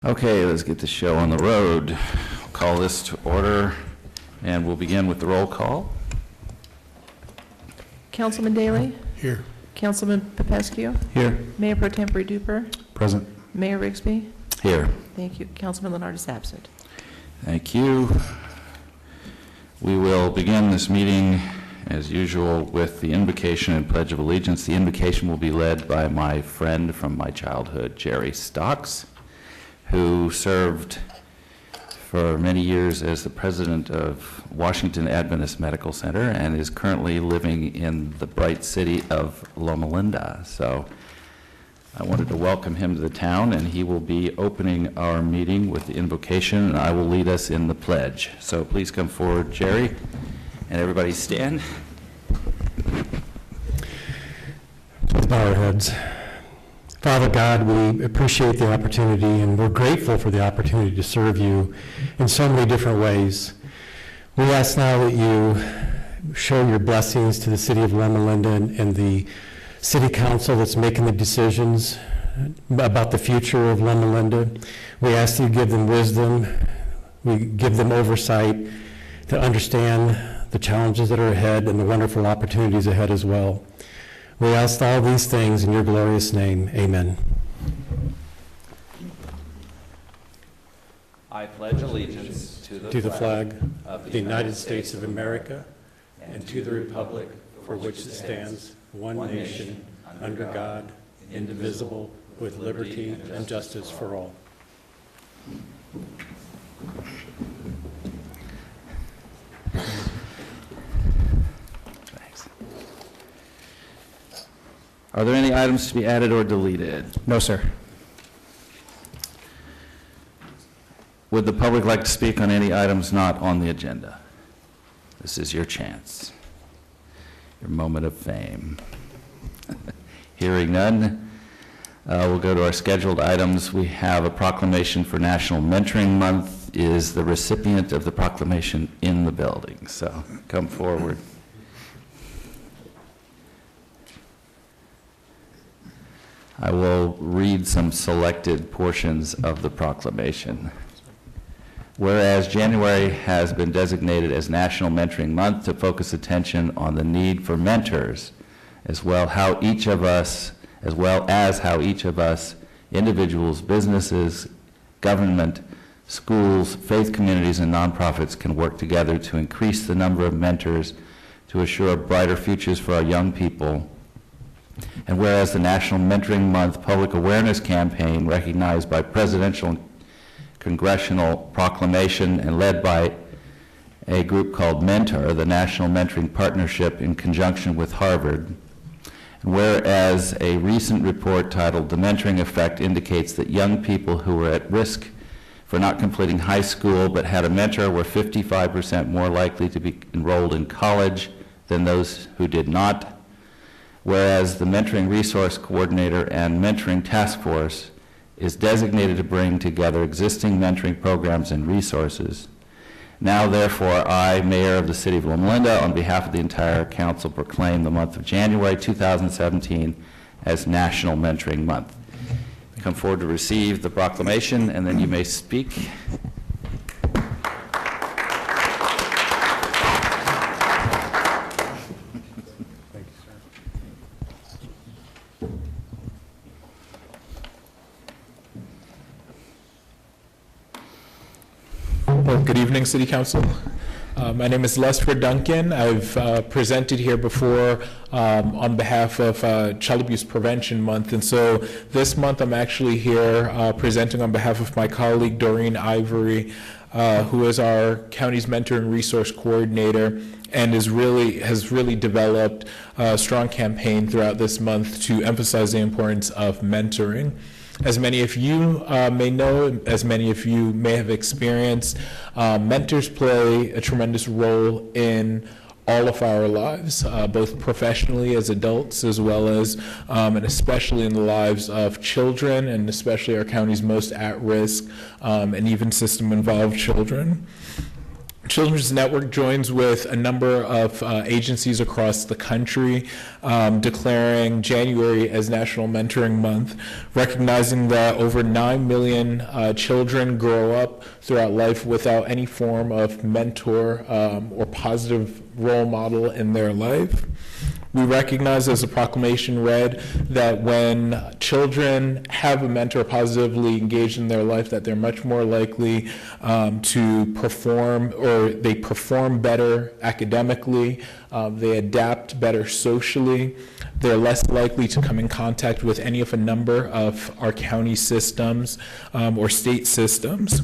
Okay, let's get the show on the road. Call this to order, and we'll begin with the roll call. Councilman Daley? Here. Councilman Popescu? Here. Mayor Pro Tempore Duper? Present. Mayor Rigsby? Here. Thank you. Councilman Leonard is absent. Thank you. We will begin this meeting, as usual, with the invocation and Pledge of Allegiance. The invocation will be led by my friend from my childhood, Jerry Stocks, who served for many years as the president of Washington Adventist Medical Center and is currently living in the bright city of Loma. So I wanted to welcome him to the town, and he will be opening our meeting with the invocation, and I will lead us in the pledge. So please come forward, Jerry, and everybody stand. Let's bow our heads. Father God, we appreciate the opportunity, and we're grateful for the opportunity to serve you in so many different ways. We ask now that you show your blessings to the city of Loma Linda and the city council that's making the decisions about the future of Loma Linda. We ask that you give them wisdom, we give them oversight to understand the challenges that are ahead and the wonderful opportunities ahead as well. We ask all these things in your glorious name. Amen. I pledge allegiance to the flag of the United States of America and to the republic for which it stands, one nation, under God, indivisible, with liberty and justice for all. Thanks. Are there any items to be added or deleted? No, sir. Would the public like to speak on any items not on the agenda? This is your chance, your moment of fame. Hearing none, we'll go to our scheduled items. We have a proclamation for National Mentoring Month. Is the recipient of the proclamation in the building? So come forward. I will read some selected portions of the proclamation. Whereas January has been designated as National Mentoring Month to focus attention on the need for mentors, as well as how each of us, individuals, businesses, government, schools, faith communities, and nonprofits can work together to increase the number of mentors to assure brighter futures for our young people. And whereas the National Mentoring Month Public Awareness Campaign, recognized by presidential and congressional proclamation and led by a group called Mentor, the National Mentoring Partnership in conjunction with Harvard. And whereas a recent report titled The Mentoring Effect indicates that young people who were at risk for not completing high school but had a mentor were 55% more likely to be enrolled in college than those who did not. Whereas the Mentoring Resource Coordinator and Mentoring Task Force is designated to bring together existing mentoring programs and resources. Now, therefore, I, Mayor of the City of Loma Linda, on behalf of the entire council, proclaim the month of January 2017 as National Mentoring Month. Come forward to receive the proclamation, and then you may speak. Well, good evening, City Council. My name is Lester Duncan. I've presented here before on behalf of Child Abuse Prevention Month, and so this month I'm actually here presenting on behalf of my colleague Doreen Ivory, who is our county's Mentor and Resource Coordinator, and has really developed a strong campaign throughout this month to emphasize the importance of mentoring. As many of you may know, as many of you may have experienced, mentors play a tremendous role in all of our lives, both professionally as adults, as well as, and especially in the lives of children, and especially our county's most at-risk and even system-involved children. Children's Network joins with a number of agencies across the country, declaring January as National Mentoring Month, recognizing that over 9 million children grow up throughout life without any form of mentor or positive role model in their life. We recognize, as the proclamation read, that when children have a mentor positively engaged in their life, that they're much more likely to perform, or they perform better academically, they adapt better socially, they're less likely to come in contact with any of a number of our county systems or state systems.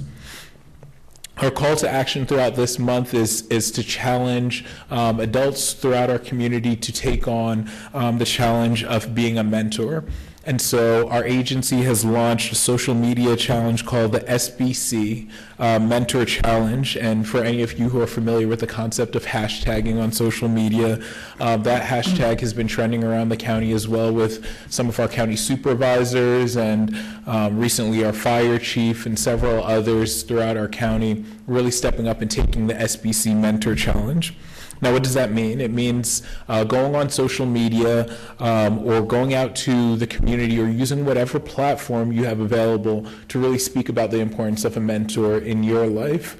Our call to action throughout this month is to challenge adults throughout our community to take on the challenge of being a mentor. And so our agency has launched a social media challenge called the SBC Mentor Challenge. And for any of you who are familiar with the concept of hashtagging on social media, that hashtag has been trending around the county as well, with some of our county supervisors and recently our fire chief and several others throughout our county really stepping up and taking the SBC Mentor Challenge. Now, what does that mean? It means going on social media or going out to the community or using whatever platform you have available to really speak about the importance of a mentor in your life.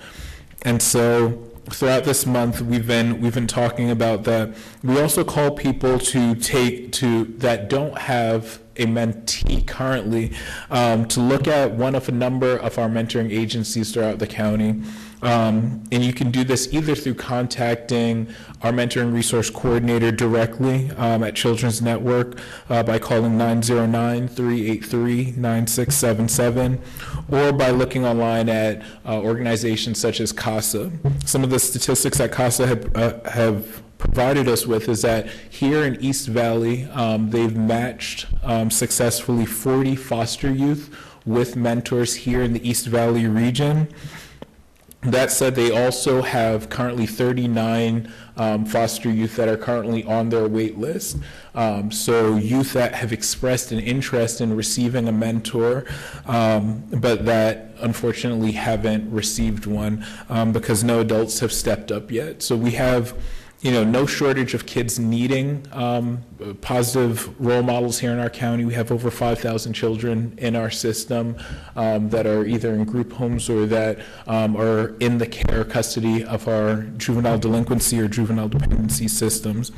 And so throughout this month, we've been talking about that. We also call people that don't have a mentee currently to look at one of a number of our mentoring agencies throughout the county. And you can do this either through contacting our mentoring resource coordinator directly at Children's Network by calling 909-383-9677, or by looking online at organizations such as CASA. Some of the statistics that CASA have provided us with is that here in East Valley, they've matched successfully 40 foster youth with mentors here in the East Valley region. That said, they also have currently 39 foster youth that are currently on their wait list. So youth that have expressed an interest in receiving a mentor, but that unfortunately haven't received one because no adults have stepped up yet. So we have no shortage of kids needing positive role models here in our county. We have over 5,000 children in our system that are either in group homes or that are in the care custody of our juvenile delinquency or juvenile dependency systems.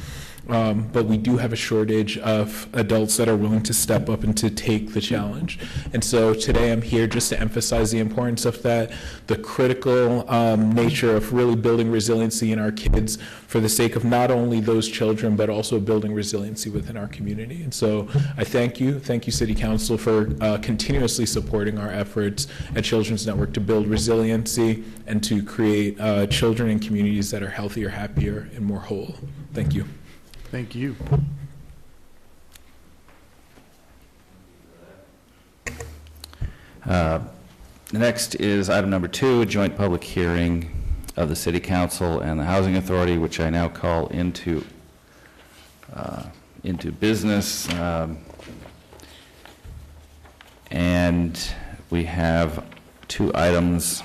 But we do have a shortage of adults that are willing to step up and to take the challenge. And so today I'm here just to emphasize the importance of that, the critical nature of really building resiliency in our kids for the sake of not only those children, but also building resiliency within our community. And so I thank you City Council for continuously supporting our efforts at Children's Network to build resiliency and to create children and communities that are healthier, happier, and more whole. Thank you. Thank you. Next is item number 2, a joint public hearing of the City Council and the Housing Authority, which I now call into business. And we have 2 items,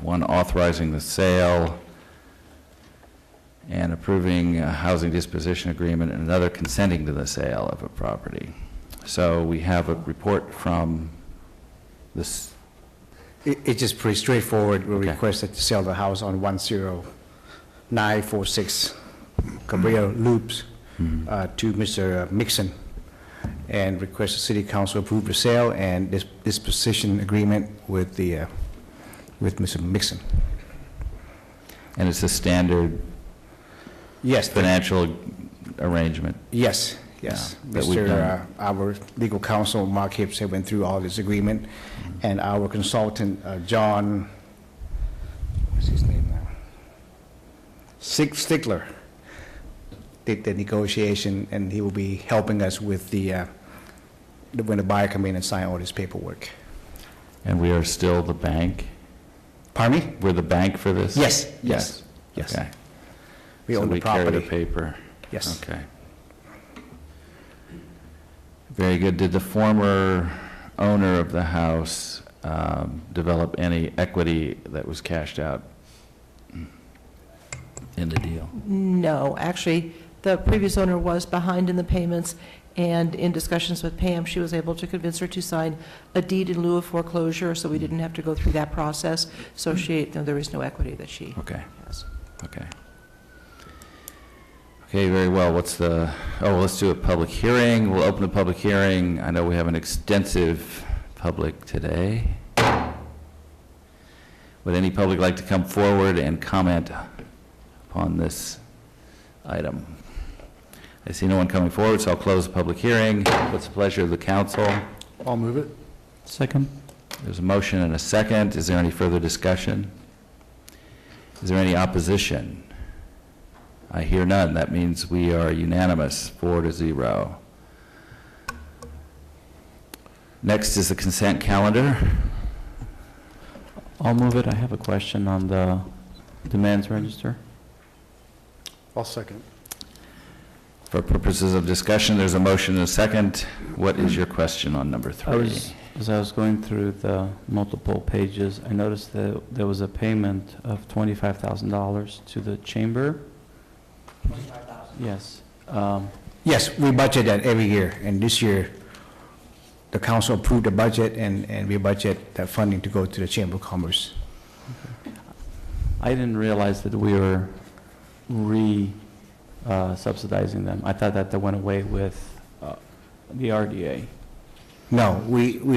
one authorizing the sale and approving a housing disposition agreement, and another consenting to the sale of a property. So we have a report from this. It's just pretty straightforward. We Okay. requested to sell the house on 10946 Cabrillo Loops to Mr. Mixon, and request the City Council approve the sale and this disposition agreement with Mr. Mixon. And it's a standard Yes. financial arrangement. Yes. that we've done. Our legal counsel, Mark Hibbs, have went through all this agreement, and our consultant, John, what's his name now? Stickler, did the negotiation, and he will be helping us with when the buyer come in and sign all this paperwork. And we are still the bank? Pardon me? We're the bank for this? Yes. Okay. We So own the we carry property. the paper? Yes. Okay. Very good. Did the former owner of the house develop any equity that was cashed out? in the deal? No, actually, the previous owner was behind in the payments, and in discussions with Pam, she was able to convince her to sign a deed in lieu of foreclosure, so we didn't have to go through that process. So there is no equity that she Okay, has. okay. Okay, very well. Let's do a public hearing. We'll open the public hearing. I know we have an extensive public today. Would any public like to come forward and comment upon this item? I see no one coming forward, so I'll close the public hearing. What's the pleasure of the council? I'll move it. Second. There's a motion and a second. Is there any further discussion? Is there any opposition? I hear none. That means we are unanimous, 4-0. Next is the consent calendar. I'll move it. I have a question on the demands register. I'll second. For purposes of discussion, there's a motion and a second. What is your question on number 3? As I was going through the multiple pages, I noticed that there was a payment of $25,000 to the chamber. Yes. Yes, we budget that every year, and this year, the council approved the budget, and we budget that funding to go to the Chamber of Commerce. I didn't realize that we were subsidizing them. I thought that they went away with the RDA. No,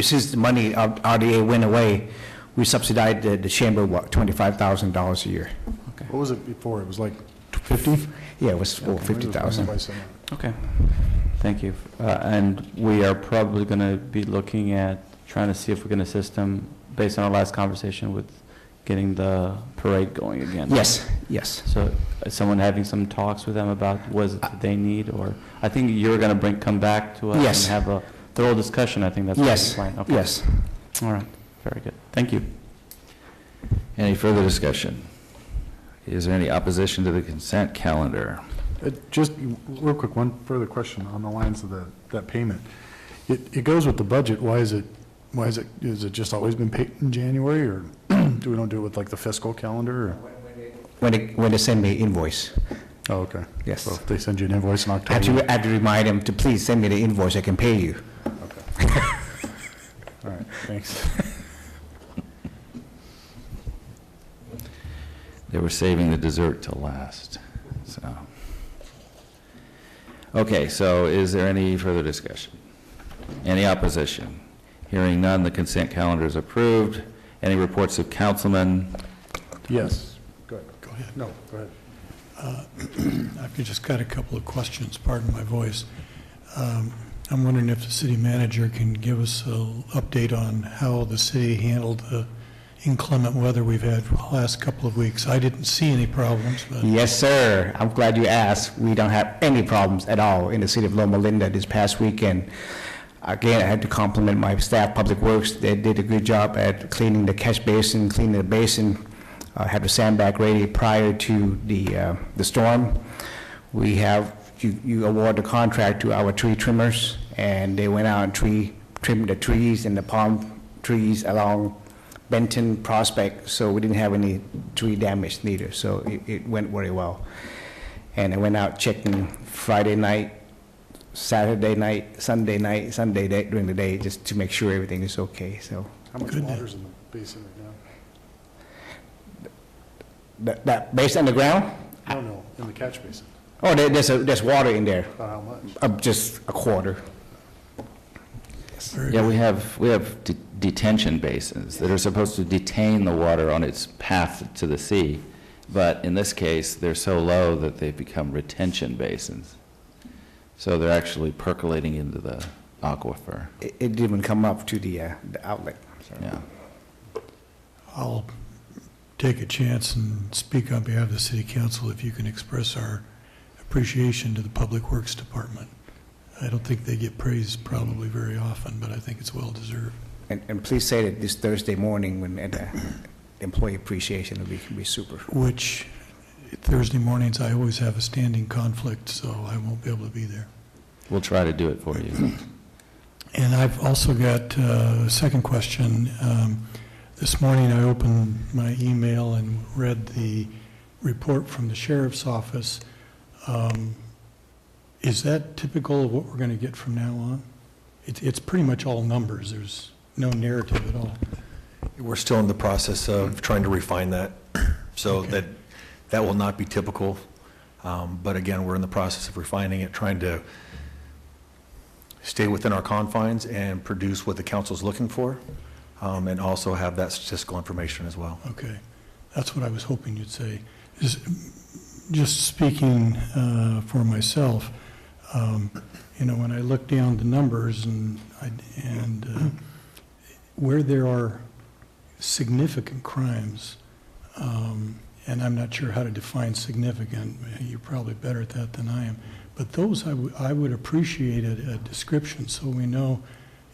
since the money, RDA went away, we subsidized the chamber, $25,000 a year. What was it before? It was like 50? Yeah, it was over 50,000. Okay. Thank you. And we are probably going to be looking at trying to see if we can assist them based on our last conversation with getting the parade going again. Yes, yes. So is someone having some talks with them about what is it that they need, or I think you're going to come back to us Yes. and have a thorough discussion. I think that's Yes, the plan. Okay. yes. All right. Very good. Thank you. Any further discussion? Is there any opposition to the consent calendar? Just real quick, one further question on the lines of that payment. It goes with the budget. Is it just always been paid in January, or do we don't do it with like the fiscal calendar? Or? When they send me invoice. Oh, okay. Yes. So if they send you an invoice in I October. have to remind them to please send me the invoice, I can pay you. Okay. All right, thanks. They were saving the dessert till last, so. Okay, so is there any further discussion? Any opposition? Hearing none, the consent calendar is approved. Any reports of councilmen? Yes. Go ahead. Go ahead. No, go ahead. I've just got a couple of questions, pardon my voice. I'm wondering if the city manager can give us an update on how the city handled the inclement weather we've had for the last couple of weeks. I didn't see any problems, but Yes, sir. I'm glad you asked. We don't have any problems at all in the city of Loma Linda this past weekend. Again, I had to compliment my staff, Public Works. They did a good job at cleaning the catch basin, cleaning the basin, had the sandbag ready prior to the storm. We have, you award the contract to our tree trimmers, and they went out and trimmed the trees and the palm trees along Benton Prospect, so we didn't have any tree damage neither, so it went very well. And I went out checking Friday night, Saturday night, Sunday day, during the day, just to make sure everything is okay, so. How much Good. water's in the basin right That basin on the ground? now? No, in the catch basin. Oh, there's water in there, About how much? just a quarter. very Yeah, good. we have detention basins that are supposed to detain the water on its path to the sea, but in this case, they're so low that they've become retention basins. So they're actually percolating into the aquifer. It didn't even come up to the outlet. so. Yeah. I'll take a chance and speak on behalf of the city council if you can express our appreciation to the Public Works Department. I don't think they get praised probably very often, but I think it's well deserved. And please say that this Thursday morning when at the employee appreciation will be super. Which Thursday mornings, I always have a standing conflict, so I won't be able to be there. We'll try to do it for you. And I've also got a second question. This morning, I opened my email and read the report from the sheriff's office. Is that typical of what we're going to get from now on? It's pretty much all numbers. There's no narrative at all. We're still in the process of trying to refine that, so Okay. that will not be typical. But again, we're in the process of refining it, trying to stay within our confines and produce what the council's looking for, and also have that statistical information as well. Okay, that's what I was hoping you'd say. Just speaking for myself, when I look down the numbers and where there are significant crimes, and I'm not sure how to define significant, you're probably better at that than I am, but those I would appreciate a description so we know,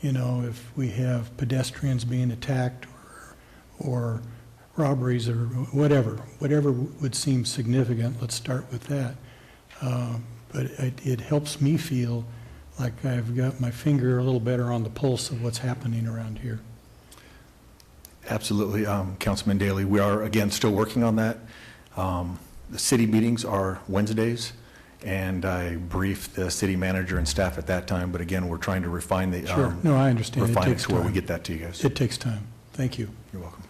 if we have pedestrians being attacked or robberies or whatever would seem significant, let's start with that. But it helps me feel like I've got my finger a little better on the pulse of what's happening around here. Absolutely, Councilman Daly. We are, again, still working on that. The city meetings are Wednesdays, and I briefed the city manager and staff at that time, but again, we're trying to refine the, Sure, no, I understand. It refine it takes to where we time. get that to you guys. It takes time. Thank you. You're welcome.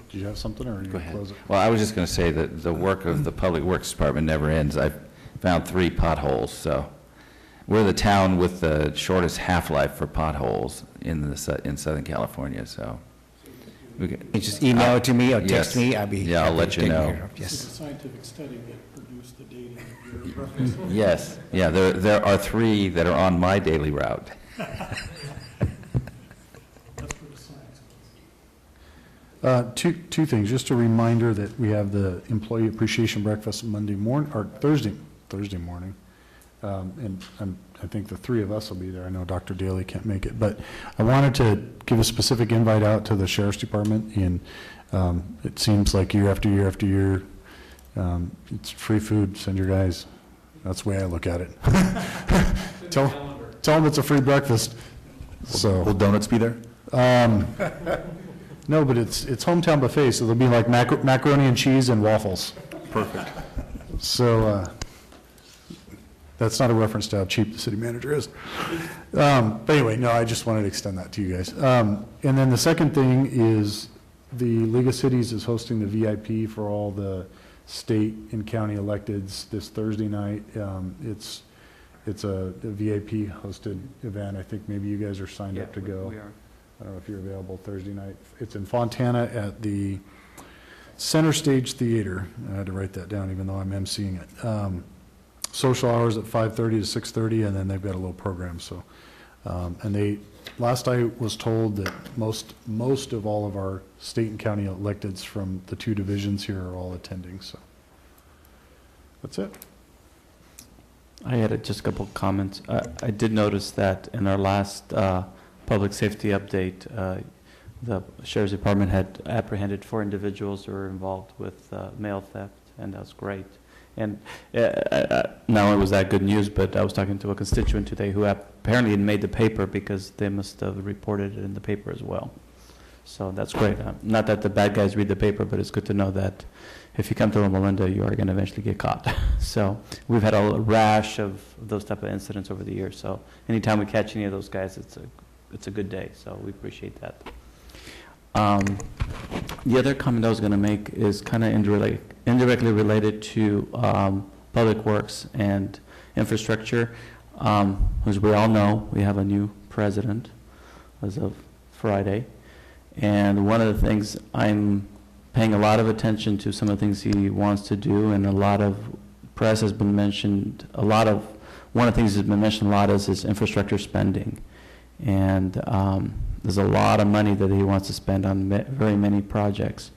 Do you have something, or are you Go going to ahead. close it? Well, I was just going to say that the work of the Public Works Department never ends. I've found 3 potholes, so we're the town with the shortest half-life for potholes in Southern California, so. We can- You just email it to me or text Yes. me, I'll be Yeah, I'll happy let to you take know. care of. Yes. It's a scientific study that produced the data that you're referencing. Yes, yeah, there are 3 that are on my daily route. That's where the science goes. Two things, just a reminder that we have the employee appreciation breakfast Monday morning, or Thursday morning. And I think the 3 of us will be there. I know Dr. Daly can't make it, but I wanted to give a specific invite out to the Sheriff's Department, and it seems like year after year after year, it's free food, send your guys. That's the way I look at it. Tell them it's a free breakfast, so. Will donuts be there? No, but it's hometown buffet, so there'll be like macaroni and cheese and waffles. Perfect. So, that's not a reference to how cheap the city manager is. But anyway, no, I just wanted to extend that to you guys. And then the second thing is the League of Cities is hosting the VIP for all the state and county electeds this Thursday night. It's a VIP hosted event. I think maybe you guys are signed up to go. We are. I don't know if you're available Thursday night. It's in Fontana at the Center Stage Theater. I had to write that down even though I'm emceeing it. Social hours at 5:30 to 6:30, and then they've got a little program, so. Last I was told that most of all of our state and county electeds from the 2 divisions here are all attending, so. That's it. I had just a couple of comments. I did notice that in our last public safety update, the Sheriff's Department had apprehended 4 individuals who were involved with mail theft, and that's great. And not only was that good news, but I was talking to a constituent today who apparently had made the paper because they must have reported it in the paper as well. So that's great. Not that the bad guys read the paper, but it's good to know that if you come to Loma Linda, you are going to eventually get caught. So we've had a rash of those type of incidents over the years. So anytime we catch any of those guys, it's a good day. So we appreciate that. The other comment I was going to make is kind of indirectly related to public works and infrastructure. As we all know, we have a new president as of Friday. And one of the things I'm paying a lot of attention to, some of the things he wants to do, and a lot of press has been mentioned, one of the things that's been mentioned a lot is his infrastructure spending. And there's a lot of money that he wants to spend on very many projects.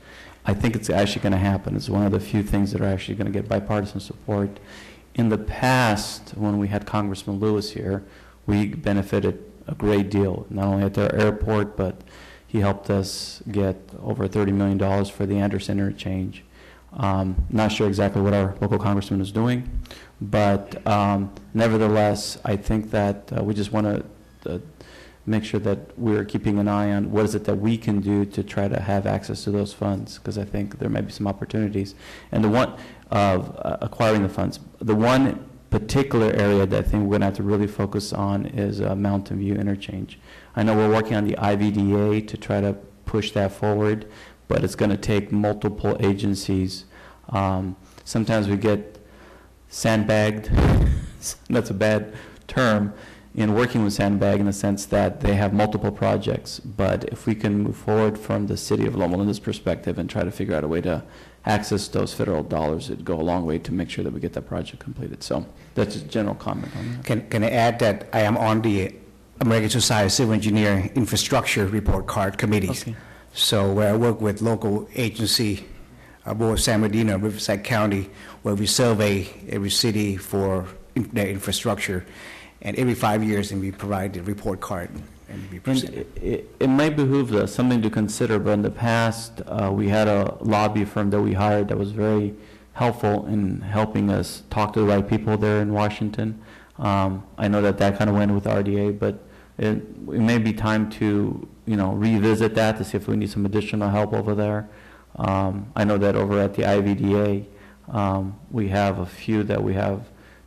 I think it's actually going to happen. It's one of the few things that are actually going to get bipartisan support. In the past, when we had Congressman Lewis here, we benefited a great deal, not only at their airport, but he helped us get over $30 million for the Anderson interchange. Not sure exactly what our local congressman is doing, but nevertheless, I think that we just want to make sure that we're keeping an eye on what is it that we can do to try to have access to those funds, because I think there may be some opportunities. And the one of acquiring the funds, the one particular area that I think we're going to have to really focus on is Mountain View interchange. I know we're working on the IVDA to try to push that forward, but it's going to take multiple agencies. Sometimes we get sandbagged, that's a bad term, in working with Sandbag in the sense that they have multiple projects. But if we can move forward from the city of Loma Linda's perspective and try to figure out a way to access those federal dollars, it'd go a long way to make sure that we get that project completed. So that's just a general comment on that. Can I add that I am on the American Society of Civil Engineering Infrastructure Report Card Committees. Okay. So where I work with local agency, both San Bernardino and Riverside County, where we survey every city for their infrastructure, and every 5 years, and we provide the report card and we present it. And it might behoove us something to consider, but in the past, we had a lobby firm that we hired that was very helpful in helping us talk to the right people there in Washington. I know that kind of went with RDA, but it may be time to, revisit that to see if we need some additional help over there. I know that over at the IVDA, we have a few that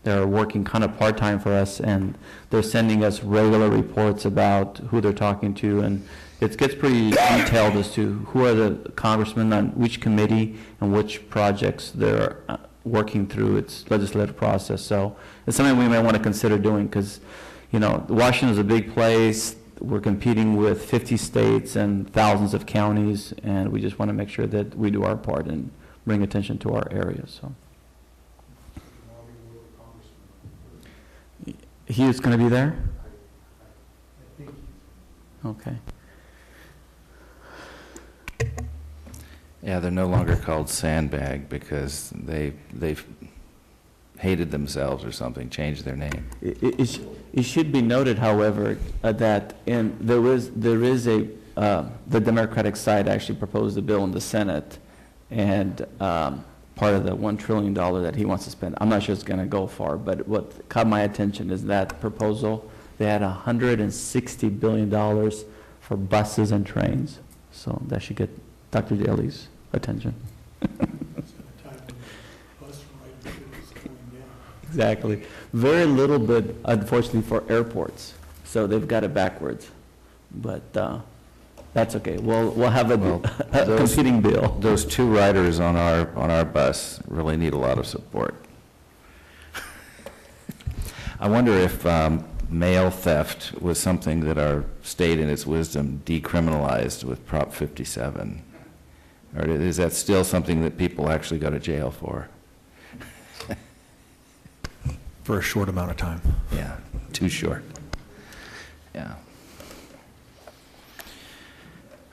they're working kind of part-time for us, and they're sending us regular reports about who they're talking to, and it gets pretty detailed as to who are the congressmen on which committee and which projects they're working through its legislative process. So it's something we may want to consider doing, because, Washington is a big place. We're competing with 50 states and thousands of counties, and we just want to make sure that we do our part and bring attention to our area. So. He is going to be there? Okay. Yeah, they're no longer called Sandbag because they've hated themselves or something, changed their name. It should be noted, however, that there is the Democratic side actually proposed a bill in the Senate, and part of the $1 trillion that he wants to spend. I'm not sure it's going to go far, but what caught my attention is that proposal, they had $160 billion for buses and trains. So that should get Dr. Daly's attention. Exactly. Very little bit, unfortunately, for airports. So they've got it backwards. But that's okay. We'll have a competing bill. Those two riders on our bus really need a lot of support. I wonder if mail theft was something that our state in its wisdom decriminalized with Prop 57. Or is that still something that people actually go to jail for? For a short amount of time. Yeah, too short. Yeah.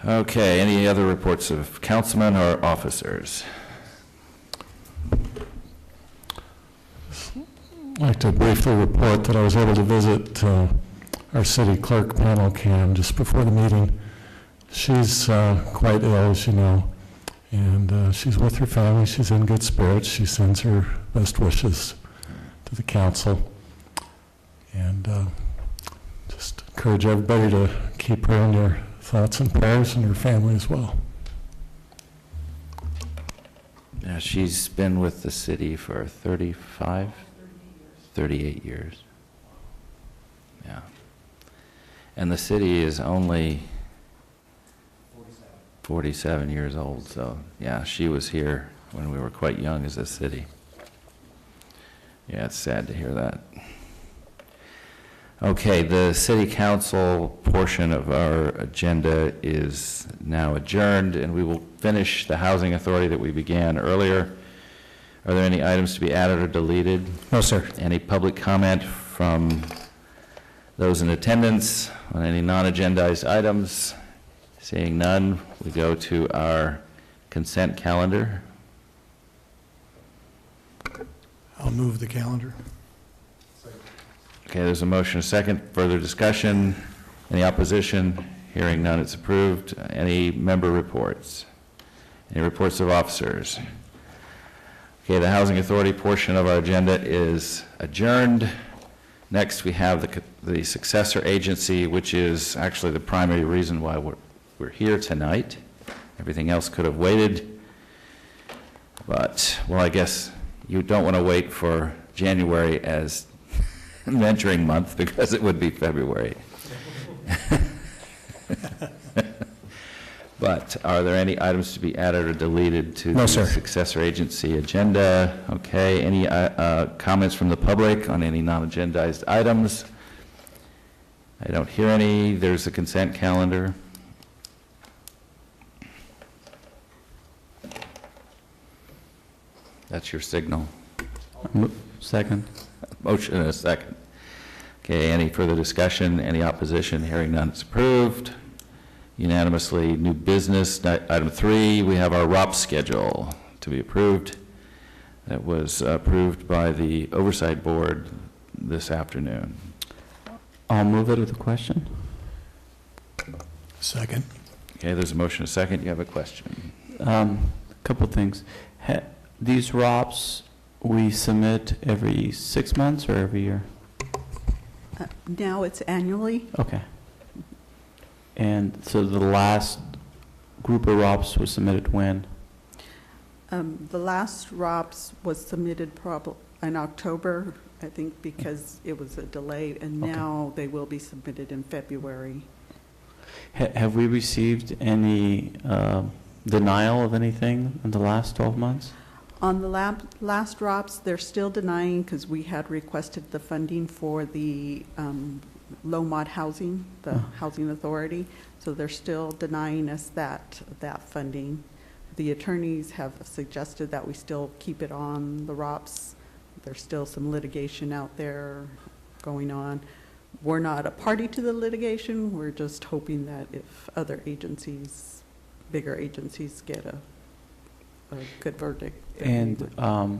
Okay, any other reports of councilmen or officers? I'd like to briefly report that I was able to visit our city clerk, Pamela Cam, just before the meeting. She's quite ill, as you know, and she's with her family. She's in good spirits. She sends her best wishes to the council, and just encourage everybody to keep her in your thoughts and prayers, and her family as well. Yeah, she's been with the city for 38 years. Yeah. And the city is only 47 years old, so yeah, she was here when we were quite young as a city. Yeah, it's sad to hear that. Okay, the city council portion of our agenda is now adjourned, and we will finish the housing authority that we began earlier. Are there any items to be added or deleted? No, sir. Any public comment from those in attendance on any non-agendized items? Seeing none, we go to our consent calendar. I'll move the calendar. Okay, there's a motion, a second. Further discussion? Any opposition? Hearing none, it's approved. Any member reports? Any reports of officers? Okay, the Housing Authority portion of our agenda is adjourned. Next, we have the successor agency, which is actually the primary reason why we're here tonight. Everything else could have waited. But, well, I guess you don't want to wait for January as mentoring month because it would be February. But are there any items to be added or deleted to No, the sir. successor agency agenda? Okay, any comments from the public on any non-agendized items? I don't hear any. There's the consent calendar. That's your signal. Second. Motion and a second. Okay, any further discussion? Any opposition? Hearing none, it's approved. Unanimously, new business. Item 3, we have our ROP schedule to be approved. That was approved by the Oversight Board this afternoon. I'll move it with a question. Second. Okay, there's a motion and a second. You have a question. Couple things. These ROPS, we submit every 6 months or every year? Now it's annually. Okay. And so the last group of ROPS was submitted when? The last ROPS was submitted probably in October, I think, because it was a delay, and Okay. now they will be submitted in February. Have we received any denial of anything in the last 12 months? On the last ROPS, they're still denying because we had requested the funding for the Loma housing, the housing authority, so they're still denying us that funding. The attorneys have suggested that we still keep it on the ROPS. There's still some litigation out there going on. We're not a party to the litigation. We're just hoping that if other agencies, bigger agencies, get a good verdict. that we And would-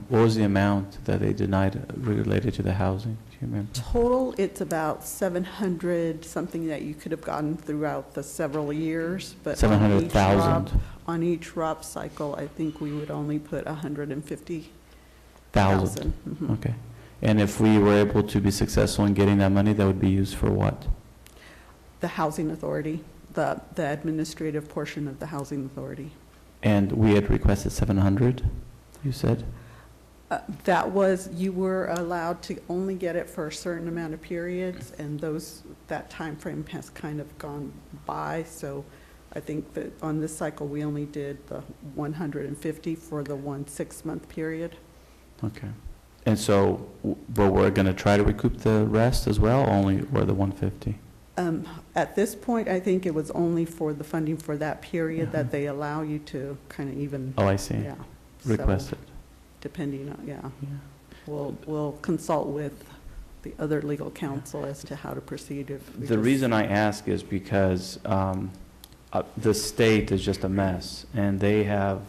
what was the amount that they denied related to the housing? Do you remember? Total, it's about 700, something that you could have gotten throughout the several years, but on each 700,000. ROP- On each ROP cycle, I think we would only put 150,000. Thousand. Mhm. Okay. And if we were able to be successful in getting that money, that would be used for what? The housing authority, the administrative portion of the housing authority. And we had requested 700, you said? That was, you were allowed to only get it for a certain amount of periods, and that time frame has kind of gone by, so I think that on this cycle, we only did the 150 for the 1 6-month period. Okay. And so, but we're going to try to recoup the rest as well, or the 150? At this point, I think it was only for the funding for that period Uh-huh. that they allow you to kind of even, Oh, I see. yeah. So, Requested. depending on, yeah. Yeah. We'll consult with the other legal counsel as to how to proceed if. we The just- reason I ask is because the state is just a mess, and they have,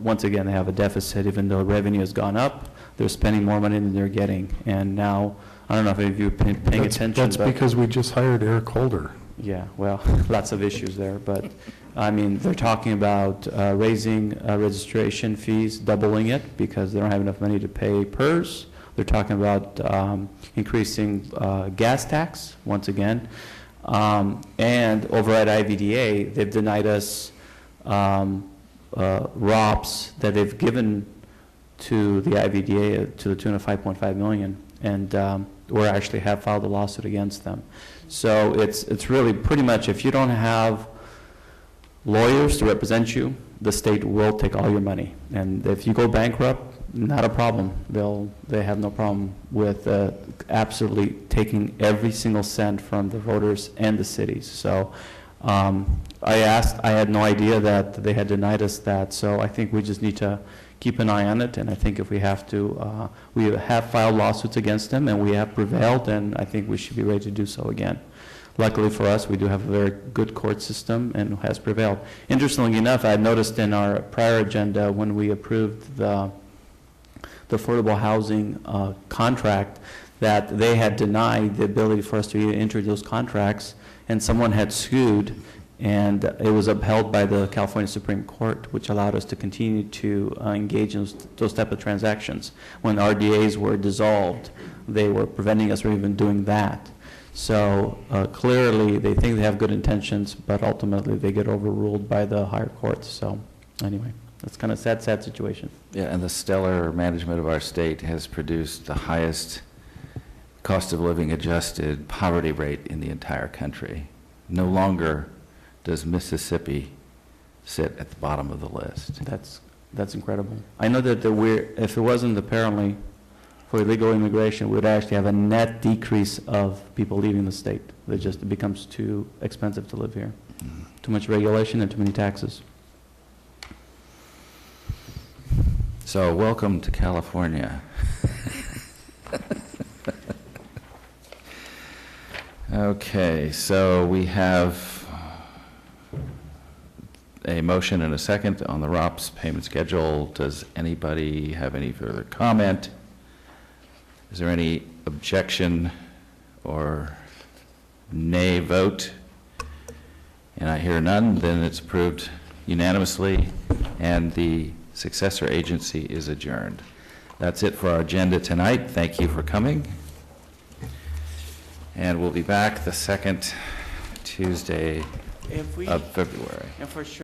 once again, they have a deficit, even though revenue has gone up, they're spending more money than they're getting, and now, I don't know if any of you have been paying attention, That's but, because we just hired Eric Holder. yeah, well, lots of issues there, but, I mean, they're talking about raising registration fees, doubling it, because they don't have enough money to pay PERS. They're talking about increasing gas tax, once again. And over at IVDA, they've denied us ROPS that they've given to the IVDA to the tune of $5.5 million, and we actually have filed a lawsuit against them. So it's really pretty much, if you don't have lawyers to represent you, the state will take all your money. And if you go bankrupt, not a problem. They have no problem with absolutely taking every single cent from the voters and the cities. So I had no idea that they had denied us that. So I think we just need to keep an eye on it. And I think if we have to, we have filed lawsuits against them and we have prevailed, and I think we should be ready to do so again. Luckily for us, we do have a very good court system and has prevailed. Interestingly enough, I had noticed in our prior agenda when we approved the affordable housing contract that they had denied the ability for us to enter those contracts, and someone had sued And it was upheld by the California Supreme Court, which allowed us to continue to engage in those type of transactions. When RDAs were dissolved, they were preventing us from even doing that. So clearly, they think they have good intentions, but ultimately they get overruled by the higher courts. So anyway, that's kind of sad situation. Yeah, and the stellar management of our state has produced the highest cost of living adjusted poverty rate in the entire country. No longer does Mississippi sit at the bottom of the list. That's incredible. I know that if it wasn't apparently for illegal immigration, we would actually have a net decrease of people leaving the state. It becomes too expensive to live here. Too much regulation and too many taxes. So welcome to California. Okay, so we have a motion and a second on the ROPS payment schedule. Does anybody have any further comment? Is there any objection or nay vote? And I hear none, then it's approved unanimously, and the successor agency is adjourned. That's it for our agenda tonight. Thank you for coming. And we'll be back the second Tuesday of February. And for sure.